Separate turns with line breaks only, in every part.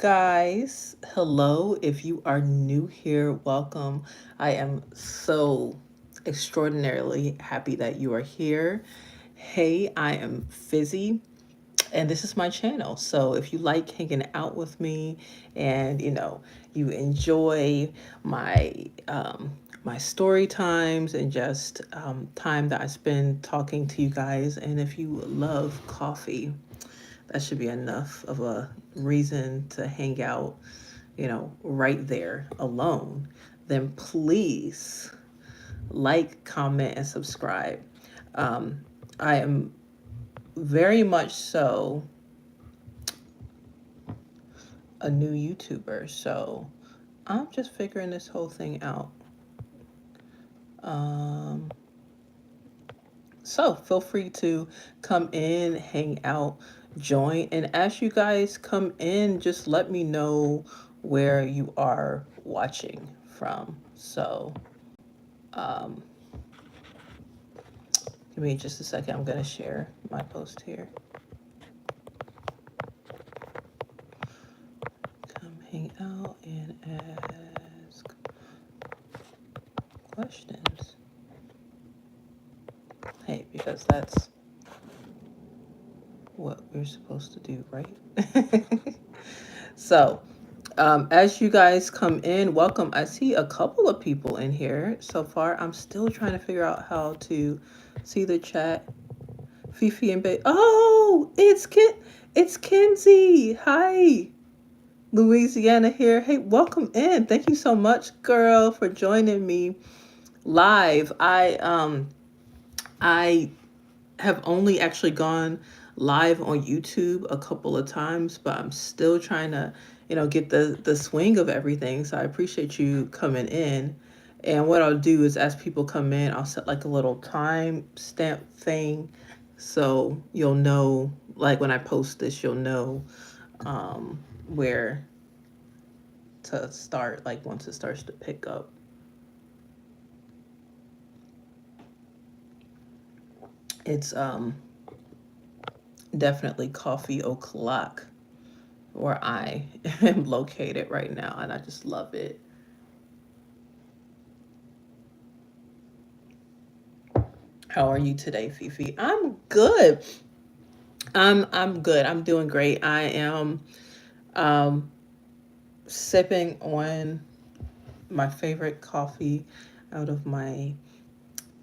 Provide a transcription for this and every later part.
Guys, hello. If you are new here, welcome. I am so extraordinarily happy that you are here. Hey, I am Fizzy, and this is my channel. So if you like hanging out with me and you enjoy my story times and just time that I spend talking to you guys, and if you love coffee, that should be enough of a reason to hang out, right there alone, then please like, comment, and subscribe. Um, I am very much so a new YouTuber, so I'm just figuring this whole thing out. Um, so feel free to come in, hang out, join, and as you guys come in, just let me know where you are watching from. So, um, give me just a second. I'm gonna share my post here. Come hang out and ask questions. Hey, because that's what we're supposed to do, right? So, as you guys come in, welcome. I see a couple of people in here so far. I'm still trying to figure out how to see the chat. Fifi and Bay. Oh, it's Kenzie. Hi. Louisiana here. Hey, welcome in. Thank you so much, girl, for joining me live. I have only actually gone live on YouTube a couple of times, but I'm still trying to, get the swing of everything. So I appreciate you coming in. And what I'll do is as people come in, I'll set like a little time stamp thing so you'll know, like when I post this, you'll know where to start, like once it starts to pick up. It's definitely coffee o'clock where I am located right now, and I just love it. How are you today, Fifi? I'm good. I'm good. I'm doing great. I am um sipping on my favorite coffee out of my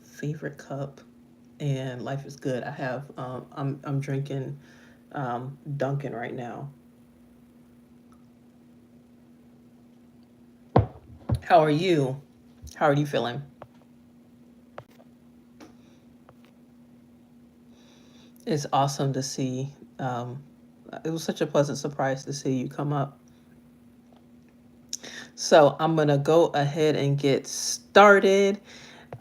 favorite cup, and life is good. I have I'm drinking Dunkin' right now. How are you? How are you feeling? It's awesome to see. It was such a pleasant surprise to see you come up. So I'm gonna go ahead and get started.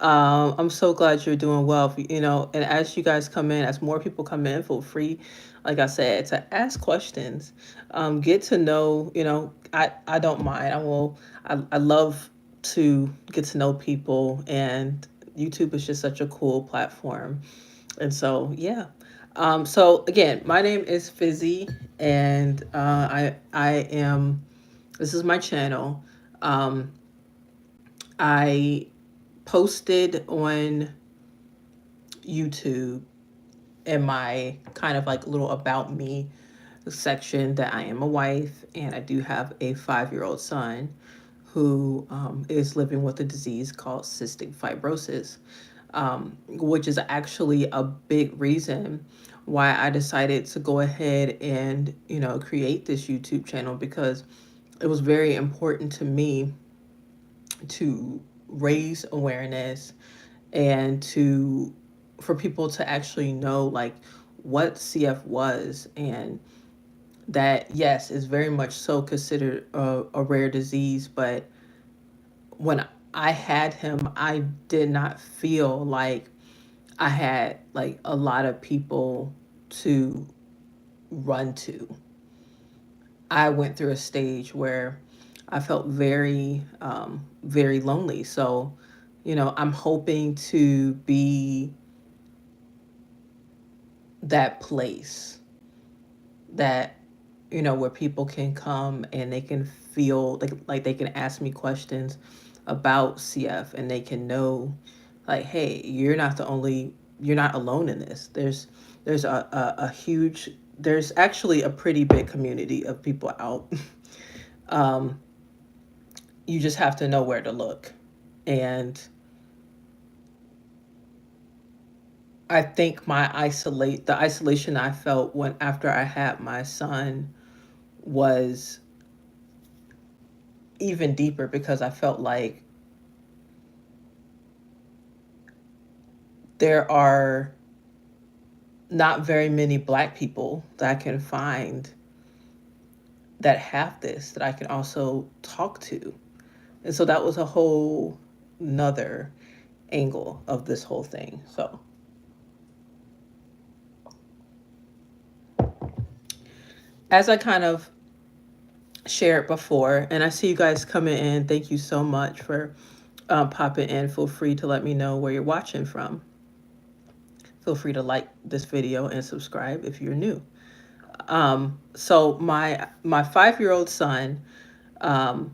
I'm so glad you're doing well. And as you guys come in, as more people come in, feel free, like I said, to ask questions. Get to know. I don't mind. I love to get to know people, and YouTube is just such a cool platform. And so, yeah. So again, my name is Fizzy, and I am. This is my channel. Um, I posted on YouTube in my kind of like little about me section that I am a wife and I do have a 5-year-old son who is living with a disease called cystic fibrosis, which is actually a big reason why I decided to go ahead and, create this YouTube channel, because it was very important to me to raise awareness and to for people to actually know like what CF was, and that yes is very much so considered a rare disease. But when I had him, I did not feel like I had like a lot of people to run to. I went through a stage where I felt very very lonely. So I'm hoping to be that place that where people can come and they can feel like they can ask me questions about CF, and they can know, like, hey, you're not alone in this. There's a huge, there's actually a pretty big community of people out. um, you just have to know where to look. And I think the isolation I felt when after I had my son was even deeper, because I felt like there are not very many Black people that I can find that have this, that I can also talk to. And so that was a whole nother angle of this whole thing. So as I kind of shared before, and I see you guys coming in, thank you so much for popping in. Feel free to let me know where you're watching from. Feel free to like this video and subscribe if you're new. So my 5-year-old son um,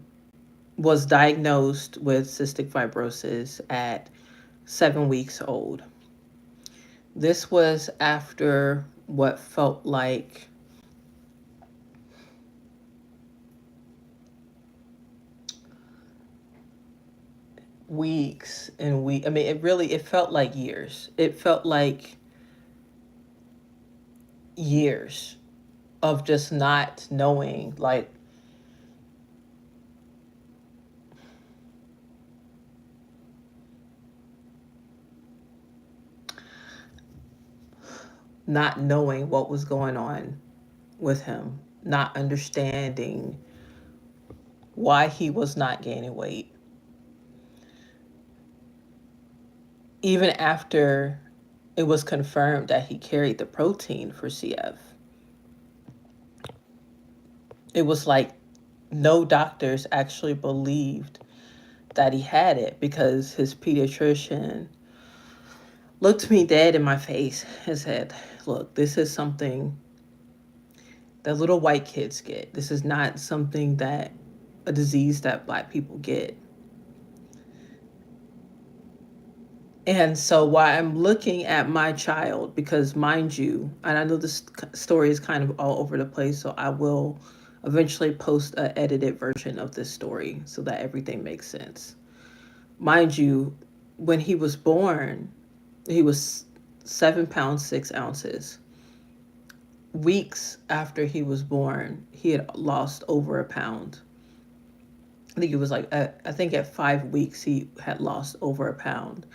was diagnosed with cystic fibrosis at 7 weeks old. This was after what felt like weeks and weeks. I mean, it felt like years. It felt like years of just not knowing, like, not knowing what was going on with him, not understanding why he was not gaining weight. Even after it was confirmed that he carried the protein for CF, it was like no doctors actually believed that he had it, because his pediatrician looked me dead in my face and said, look, this is something that little white kids get. This is not something that a disease that Black people get. And so while I'm looking at my child, because mind you, and I know this story is kind of all over the place, so I will eventually post an edited version of this story so that everything makes sense. Mind you, when he was born, he was 7 pounds 6 ounces. Weeks after he was born, he had lost over a pound. I think it was like, I think at 5 weeks, he had lost over a pound.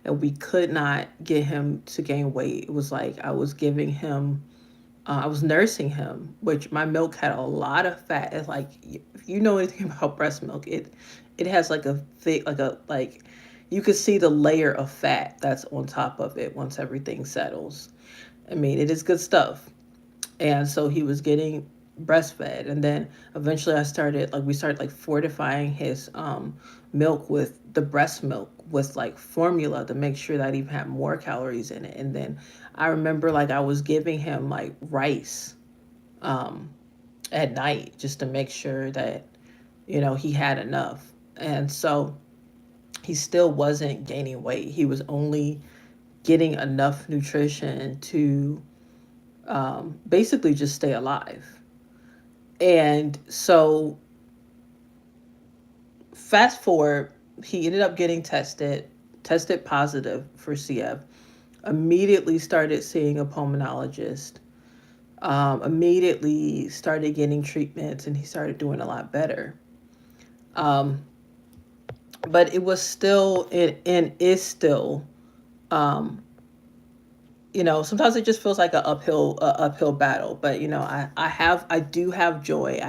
And we could not get him to gain weight. It was like I was giving him, I was nursing him, which my milk had a lot of fat. It's like, if you know anything about breast milk, it has like a thick, like you could see the layer of fat that's on top of it once everything settles. I mean, it is good stuff. And so he was getting breastfed, and then eventually we started like fortifying his milk with the breast milk with like formula to make sure that it even had more calories in it. And then I remember like I was giving him like rice um at night just to make sure that he had enough. And so he still wasn't gaining weight. He was only getting enough nutrition to basically just stay alive. And so, fast forward, he ended up getting tested positive for CF, immediately started seeing a pulmonologist, immediately started getting treatments, and he started doing a lot better. Um, but it was still, and is still, um, sometimes it just feels like an uphill battle. But I do have joy.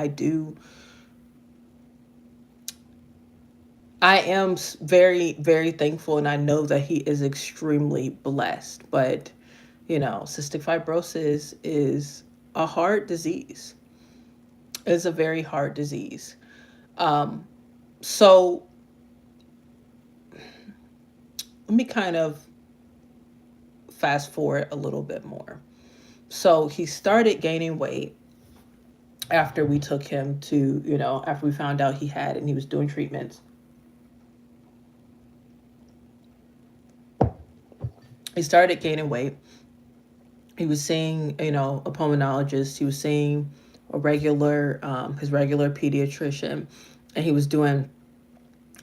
I am very, very thankful, and I know that he is extremely blessed. But, cystic fibrosis is a hard disease. It's a very hard disease. Um, so let me kind of fast forward a little bit more. So he started gaining weight. after we took him to, after we found out he had and he was doing treatments, he started gaining weight. He was seeing, a pulmonologist. He was seeing a regular, his regular pediatrician, and he was doing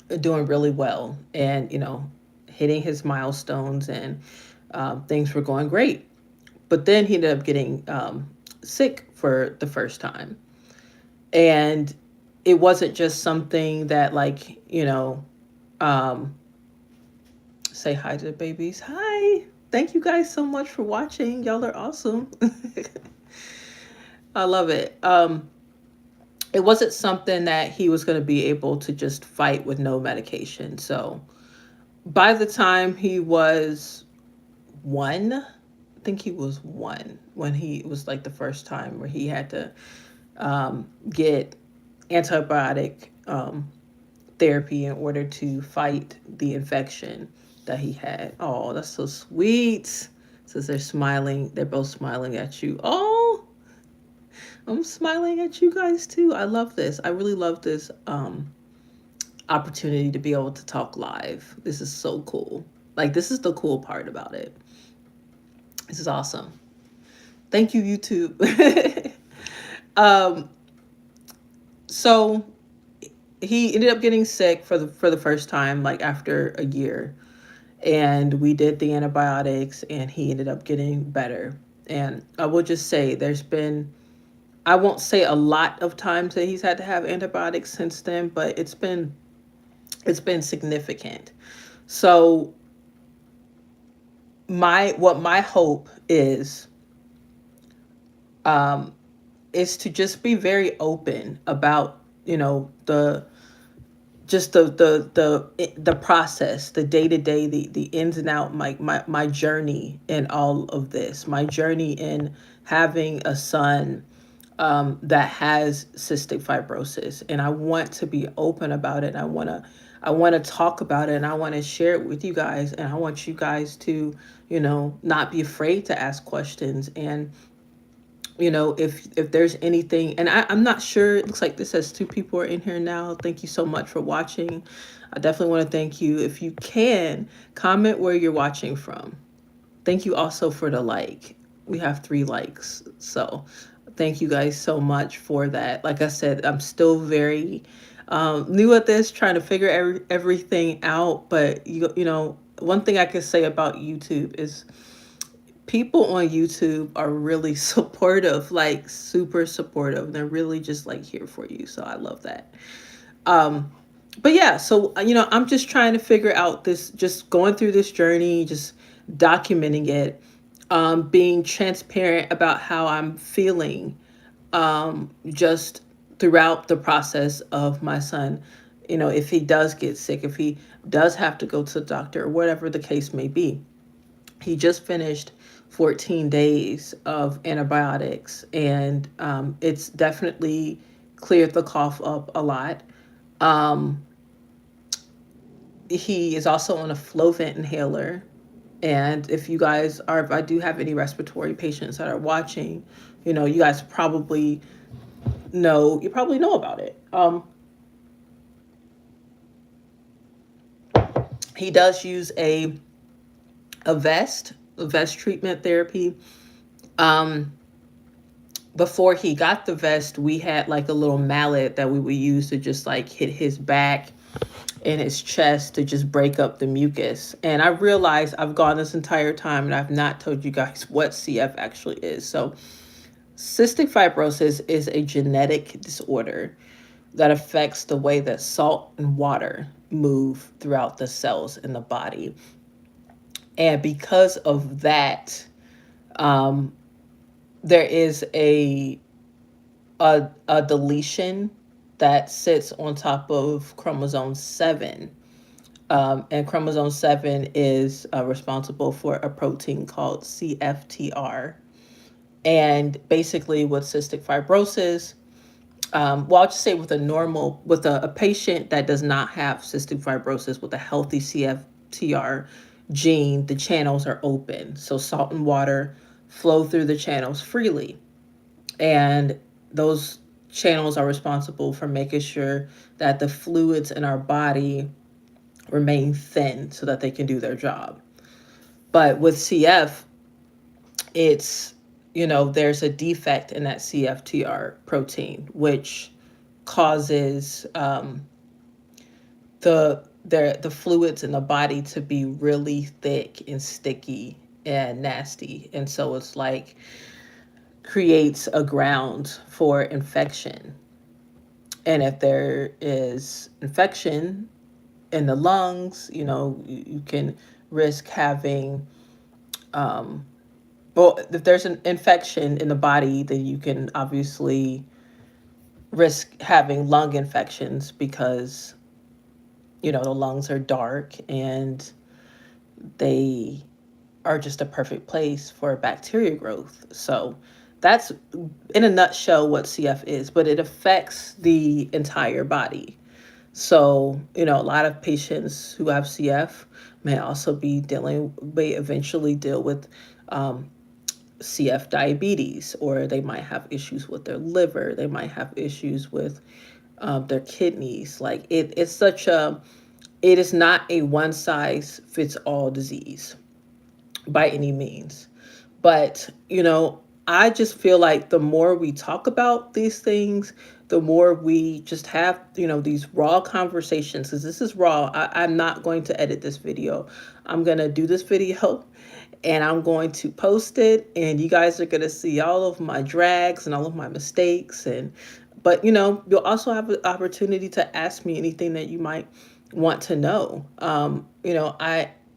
really well, and hitting his milestones, and things were going great. But then he ended up getting sick for the first time, and it wasn't just something that, like, um, say hi to the babies. Hi. Thank you guys so much for watching. Y'all are awesome. I love it. It wasn't something that he was going to be able to just fight with no medication. So by the time he was one, I think he was one when he was like the first time where he had to get antibiotic therapy in order to fight the infection that he had. Oh, that's so sweet. Says they're smiling. They're both smiling at you. Oh, I'm smiling at you guys too. I love this. I really love this opportunity to be able to talk live. This is so cool. Like, this is the cool part about it. This is awesome. Thank you, YouTube. um, so he ended up getting sick for the first time, like after a year, and we did the antibiotics, and he ended up getting better. And I will just say, there's been, I won't say a lot of times that he's had to have antibiotics since then, but it's been significant. So my hope um is to just be very open about, the just the process, the day to day, the ins and out, my journey in all of this, my journey in having a son that has cystic fibrosis, and I want to be open about it. I want to talk about it, and I want to share it with you guys, and I want you guys to, not be afraid to ask questions. And if there's anything, and I'm not sure, it looks like this says 2 people are in here now. Thank you so much for watching. I definitely want to thank you. If you can, comment where you're watching from. Thank you also for the like. We have 3 likes, so thank you guys so much for that. Like I said, I'm still very new at this, trying to figure everything out. But one thing I can say about YouTube is people on YouTube are really supportive, like super supportive. They're really just like here for you. So I love that. Um, but yeah, so I'm just trying to figure out this, just going through this journey, just documenting it, being transparent about how I'm feeling, just throughout the process of my son. If he does get sick, if he does have to go to the doctor, or whatever the case may be. He just finished 14 days of antibiotics, and it's definitely cleared the cough up a lot. Um, he is also on a Flovent inhaler. And if I do have any respiratory patients that are watching, you guys probably know about it. He does use a vest treatment therapy. Um, Before he got the vest, we had like a little mallet that we would use to just like hit his back and his chest to just break up the mucus. And I realized I've gone this entire time and I've not told you guys what CF actually is. So, cystic fibrosis is a genetic disorder that affects the way that salt and water move throughout the cells in the body. And because of that, um, there is a deletion that sits on top of chromosome 7. And chromosome 7 is responsible for a protein called CFTR. And basically, with cystic fibrosis, well, I'll just say with a patient that does not have cystic fibrosis with a healthy CFTR gene, the channels are open. So salt and water flow through the channels freely. And those channels are responsible for making sure that the fluids in our body remain thin so that they can do their job. But with CF, it's, there's a defect in that CFTR protein, which causes the fluids in the body to be really thick and sticky and nasty. And so it's like creates a ground for infection. And if there is infection in the lungs, you can risk having, well, if there's an infection in the body, then you can obviously risk having lung infections because, the lungs are dark and they are just a perfect place for bacteria growth. So that's in a nutshell what CF is, but it affects the entire body. So, a lot of patients who have CF may eventually deal with CF diabetes, or they might have issues with their liver. They might have issues with their kidneys. Like it is not a one size fits all disease by any means. But, I just feel like the more we talk about these things, the more we just have, these raw conversations, because this is raw. I'm not going to edit this video. I'm going to do this video and I'm going to post it, and you guys are going to see all of my drags and all of my mistakes. But, you'll also have an opportunity to ask me anything that you might want to know.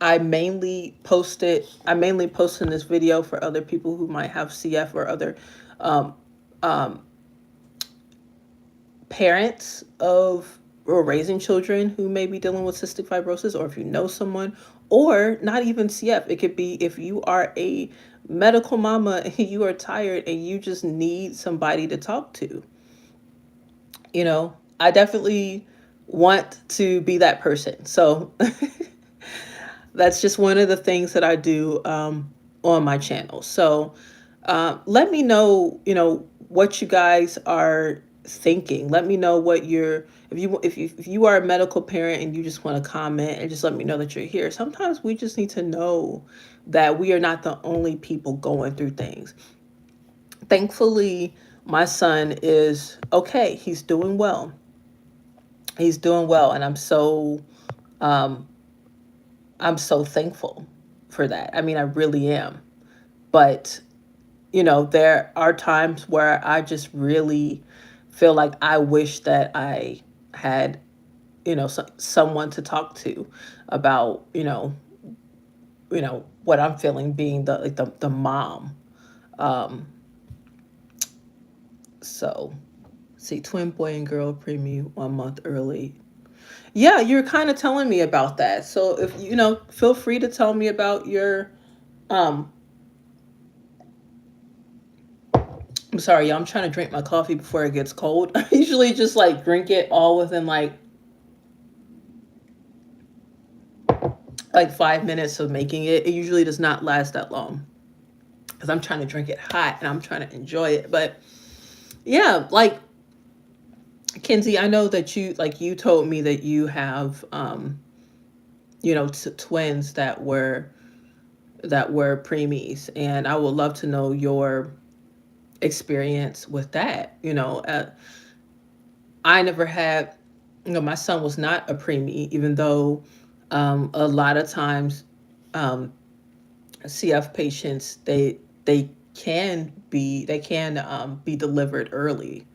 I mainly posting this video for other people who might have CF, or other um, um, parents of or raising children who may be dealing with cystic fibrosis, or if you know someone, or not even CF. It could be if you are a medical mama and you are tired and you just need somebody to talk to. I definitely want to be that person. So that's just one of the things that I do on my channel. So let me know, what you guys are thinking. Let me know what you're, if you are a medical parent and you just want to comment, and just let me know that you're here. Sometimes we just need to know that we are not the only people going through things. Thankfully, my son is okay. He's doing well. He's doing well, and um, I'm so thankful for that. I mean, I really am. But, there are times where I just really feel like I wish that I had, someone to talk to about, what I'm feeling, being the mom. Um, so see, twin boy and girl preview 1 month early. Yeah, you're kind of telling me about that. So if feel free to tell me about your um I'm sorry, y'all. I'm trying to drink my coffee before it gets cold. I usually just like drink it all within like 5 minutes of making it. It usually does not last that long because I'm trying to drink it hot and I'm trying to enjoy it. But yeah, like Kenzie, I know that you told me that you have twins that were preemies, and I would love to know your experience with that. I never had, my son was not a preemie, even though a lot of times um, CF patients, they can be delivered early,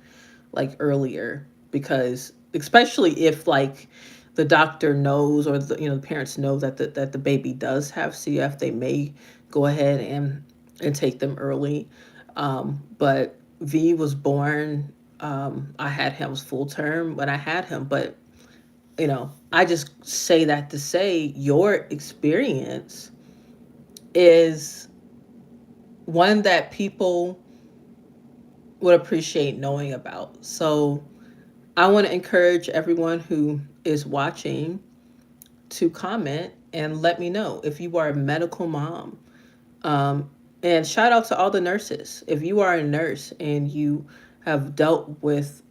like earlier, because especially if like the doctor knows, or the parents know that the baby does have CF, they may go ahead and take them early. But V was born. I had him, was full term when I had him, but I just say that to say your experience is one that people would appreciate knowing about. So I want to encourage everyone who is watching to comment and let me know if you are a medical mom. And shout out to all the nurses. If you are a nurse and you have dealt with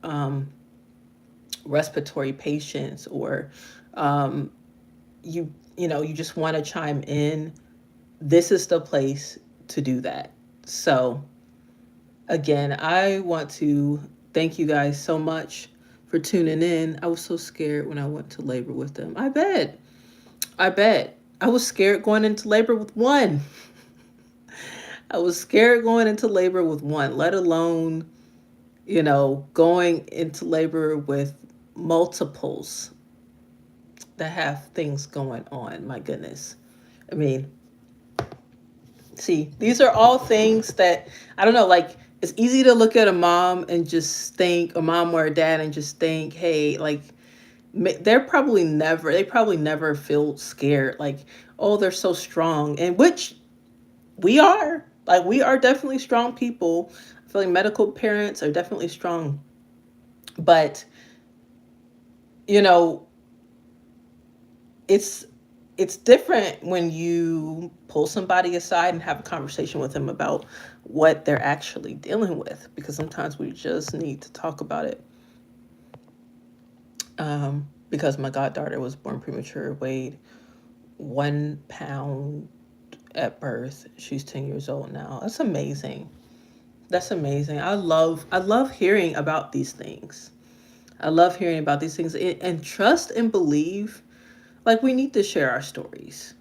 respiratory patients, or um, you just want to chime in, this is the place to do that. So again, I want to thank you guys so much for tuning in. I was so scared when I went to labor with them. I bet I was scared going into labor with one. I was scared going into labor with one, let alone, going into labor with multiples that have things going on. My goodness. I mean, see, these are all things that I don't know, like it's easy to look at a mom and just think, a mom or a dad, and just think, hey, like they probably never feel scared, like, oh, they're so strong. And which we are. Like, we are definitely strong people. I feel like medical parents are definitely strong. But, you know, it's it's different when you pull somebody aside and have a conversation with them about what they're actually dealing with, because sometimes we just need to talk about it. Because my goddaughter was born premature, weighed 1 pound at birth. She's 10 years old now. That's amazing. That's amazing. I love hearing about these things. I love hearing about these things, and trust and believe. Like, we need to share our stories.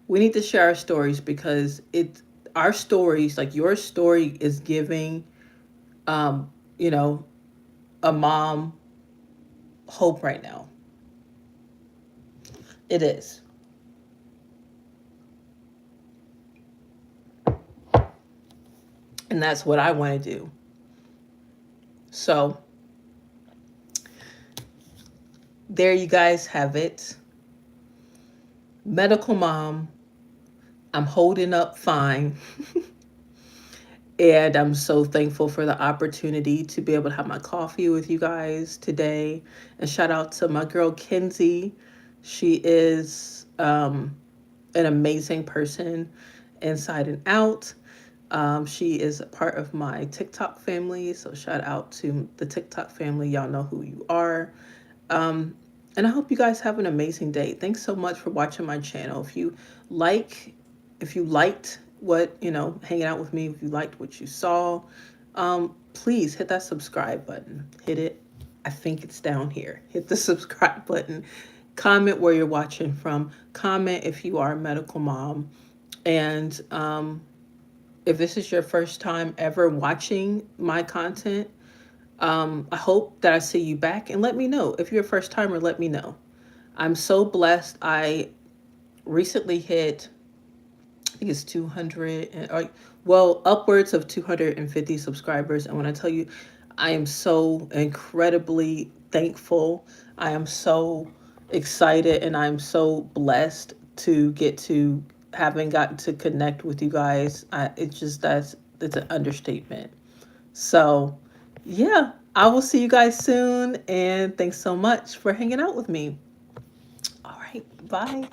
We need to share our stories because our stories, like your story, is giving um, you know, a mom hope right now. It is. And that's what I want to do. So, there you guys have it. Medical mom, I'm holding up fine. And I'm so thankful for the opportunity to be able to have my coffee with you guys today. And shout out to my girl, Kenzie. She is an amazing person inside and out. She is a part of my TikTok family. So shout out to the TikTok family. Y'all know who you are. Um, and I hope you guys have an amazing day. Thanks so much for watching my channel. Like, if you liked what, hanging out with me, if you liked what you saw, please hit that subscribe button. Hit it. I think it's down here. Hit the subscribe button. Comment where you're watching from. Comment if you are a medical mom. And if this is your first time ever watching my content, I hope that I see you back, and let me know. If you're a first timer, let me know. I'm so blessed. I recently hit, I think it's 200, well, upwards of 250 subscribers. And when I tell you, I am so incredibly thankful. I am so excited, and I'm so blessed to get to having gotten to connect with you guys. It's an understatement. So, yeah, I will see you guys soon. And thanks so much for hanging out with me. All right, bye.